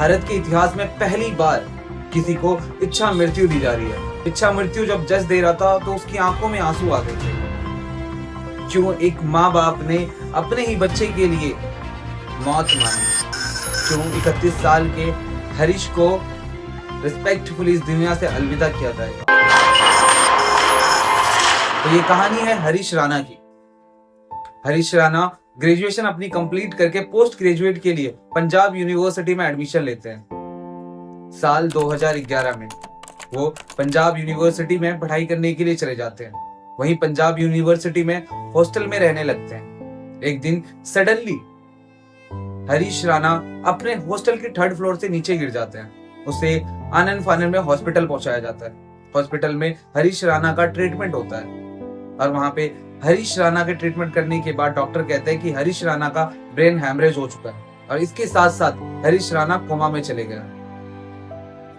भारत के इतिहास में पहली बार किसी को इच्छा मृत्यु दी जा रही है। इच्छा मृत्यु जब जज दे रहा था तो उसकी आंखों में आंसू आ गए थे। क्यों एक माँ बाप ने अपने ही बच्चे के लिए मौत मानी? क्यों 31 साल के हरीश को रिस्पेक्टफुली इस दुनिया से अलविदा किया जाएगा? तो ये कहानी है हरीश राणा की। हरीश राणा ग्रेजुएशन अपनी कंप्लीट करके पोस्ट ग्रेजुएट के लिए पंजाब यूनिवर्सिटी में एडमिशन लेते हैं। साल 2011 में वो पंजाब यूनिवर्सिटी में पढ़ाई करने के लिए चले जाते हैं। वहीं पंजाब यूनिवर्सिटी में हॉस्टल में रहने लगते हैं। एक दिन सडनली हरीश राणा अपने हॉस्टल के 3rd फ्लोर से नीचे गिर जाते हैं। उसे आनन फानन में हॉस्पिटल पहुंचाया जाता है। हॉस्पिटल में हरीश राणा का ट्रीटमेंट होता है और वहां पे हरीश राणा के ट्रीटमेंट करने के बाद डॉक्टर कहते हैं कि हरीश राणा का ब्रेन हैमरेज हो चुका है और इसके साथ साथ हरीश राणा कोमा में चले गए।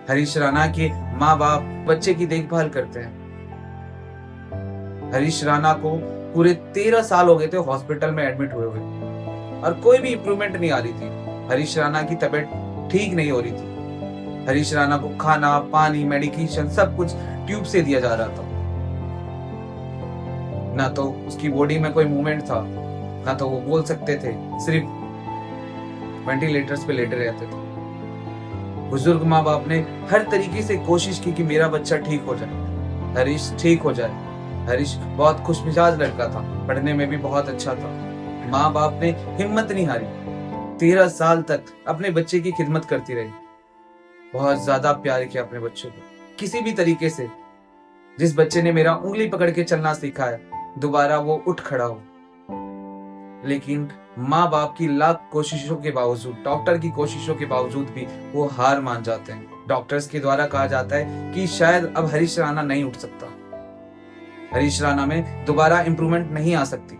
हरीश राणा के माँ बाप बच्चे की देखभाल करते हैं। हरीश राणा को पूरे 13 साल हो गए थे हॉस्पिटल में एडमिट हुए और कोई भी इंप्रूवमेंट नहीं आ रही थी। हरीश राणा की तबीयत ठीक नहीं हो रही थी। हरीश राणा को खाना, पानी, मेडिकेशन सब कुछ ट्यूब से दिया जा रहा था। ना तो उसकी बॉडी में कोई मूवमेंट था, ना तो वो बोल सकते थे, सिर्फ वेंटिलेटर्स पे लेटे रहते थे। बुजुर्ग माँ बाप ने हर तरीके से कोशिश की कि मेरा बच्चा ठीक हो जाए, हरीश ठीक हो जाए। हरीश बहुत खुशमिजाज लड़का था, पढ़ने में भी बहुत अच्छा था। माँ बाप ने हिम्मत नहीं हारी, 13 साल तक अपने बच्चे की खिदमत करती रही। बहुत ज्यादा प्यार किया अपने बच्चे को। किसी भी तरीके से जिस बच्चे ने मेरा उंगली पकड़ के चलना सीखा है, दोबारा वो उठ खड़ा हो। लेकिन माँ बाप की लाख कोशिशों के बावजूद, डॉक्टर की कोशिशों के बावजूद भी वो हार मान जाते हैं। डॉक्टर्स के द्वारा कहा जाता है कि शायद अब हरीश राणा नहीं उठ सकता, हरीश राणा में दोबारा इंप्रूवमेंट नहीं आ सकती।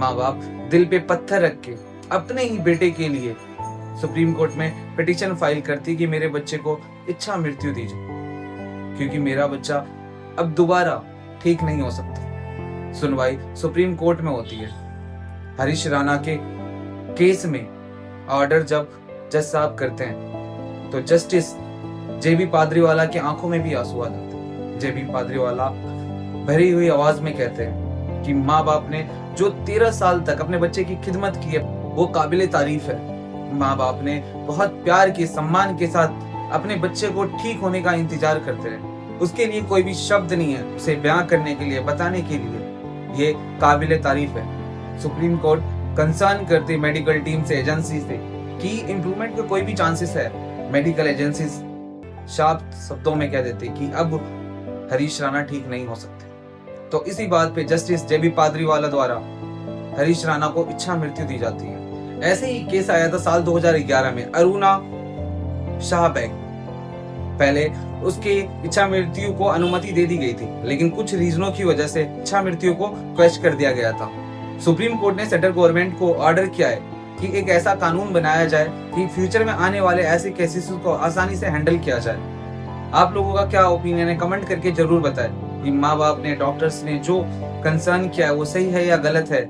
माँ बाप दिल पे पत्थर रख के अपने ही बेटे के लिए सुप्रीम कोर्ट में पिटीशन फाइल करती कि मेरे बच्चे को इच्छा मृत्यु दीजिए, क्योंकि मेरा बच्चा अब दोबारा ठीक नहीं हो सकता। सुनवाई सुप्रीम कोर्ट में होती है। हरीश राणा के केस में ऑर्डर जब जज साहब करते हैं तो जस्टिस जेबी पादरीवाला की आंखों में भी आंसू आ जाते हैं। जेबी पादरीवाला भरी हुई आवाज में कहते हैं कि माँ बाप ने जो 13 साल तक अपने बच्चे की खिदमत की है वो काबिले तारीफ है। माँ बाप ने बहुत प्यार के, सम्मान के साथ अपने बच्चे को ठीक होने का इंतजार करते रहे। उसके लिए कोई भी शब्द नहीं है उसे बयां करने के लिए, बताने के लिए। ये काबिले तारीफ है। सुप्रीम कोर्ट कंसर्न करती मेडिकल टीम से, एजेंसी से कि इंप्रूवमेंट के कोई भी चांसेस है। मेडिकल एजेंसीज साफ शब्दों में कह देते कि अब हरीश राणा ठीक नहीं हो सकते। तो इसी बात पे जस्टिस जेबी पादरीवाला द्वारा हरीश राणा को इच्छा मृत्यु दी जाती है। ऐसे ही केस आया था साल 2011 में अरुणा शाहबैग। पहले उसकी इच्छा मृत्यु को अनुमति दे दी गई थी, लेकिन कुछ रीजनों की वजह से इच्छा मृत्यु को क्वेश्चन कर दिया गया था। सुप्रीम कोर्ट ने सेंट्रल गवर्नमेंट को ऑर्डर किया है कि एक ऐसा कानून बनाया जाए कि फ्यूचर में आने वाले ऐसे केसेस को आसानी से हैंडल किया जाए। आप लोगों का क्या ओपिनियन है, कमेंट करके जरूर बताएं कि माँ बाप ने, डॉक्टर्स ने जो कंसर्न किया है वो सही है या गलत है।